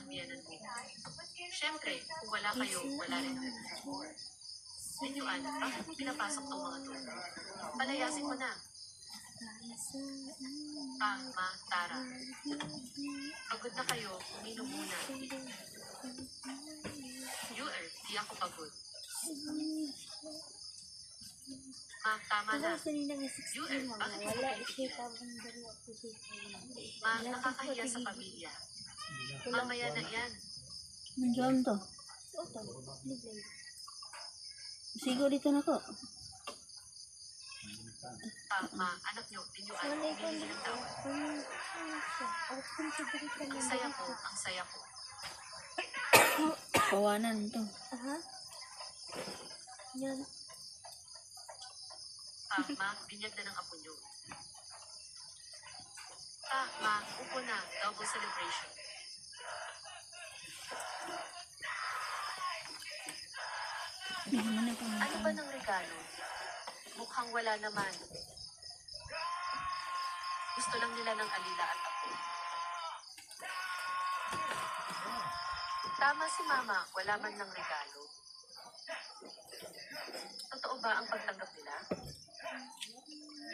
ang biyanan mo. Siyempre, kung wala kayo, wala rin ako. Binyuan, bakit mo pinapasok tong mga to? Palayasin mo na. Ma, Tara. Pagod na kayo, uminom muna. Di ako pagod. Ma, tama na. Bakit mo pipigilan? Ma, nakakahiya sa pamilya. Mamaya na yan. Nandiyan to. Sigo dito na ko. Ma, anak nyo, binyuan, humihingi ng tawad. Ang saya ko, ang saya ko. Kawanan to. Yan. Ma, binyag na ng apo nyo. Ma, upo na, double celebration. Ano ba ng regalo? Mukhang wala naman. Gusto lang nila ng alila at ako. Tama si Mama, wala man ng regalo. Totoo ba ang pagtanggap nila?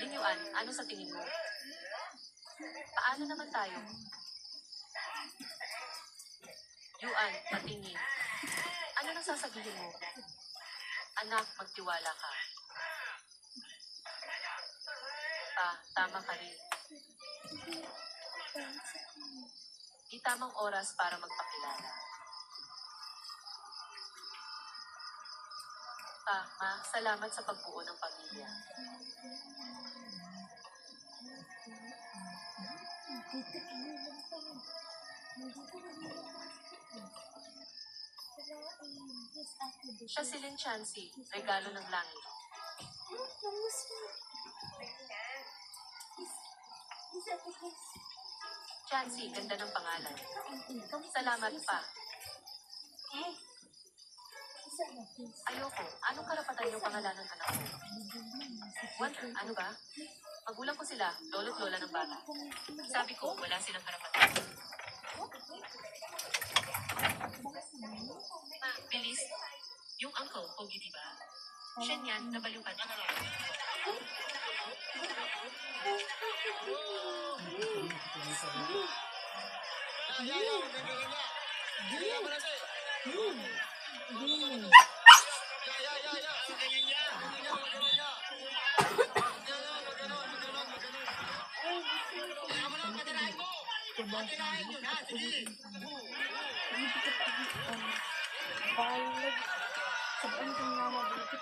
Linyuan, ano sa tingin mo? Paano naman tayo? Yuan, patingin. Ano nang sasabihin mo? Anak, magtiwala ka. Tama ka rin. Di tamang oras para magpakilala. Ma, salamat sa pagbuo ng pamilya. Siya si Lin Chancy, regalo ng langit. Chancy, ganda ng pangalan. Salamat pa. Ayoko. Anong karapatan yung pangalanan anak ko? Ano ba? Magulang ko sila, lolo't lola ng bata. Sabi ko, wala silang karapatan. Ma, bilis. Yung uncle, pogi diba? Siya niyan, nabaliw ka niya. Bye.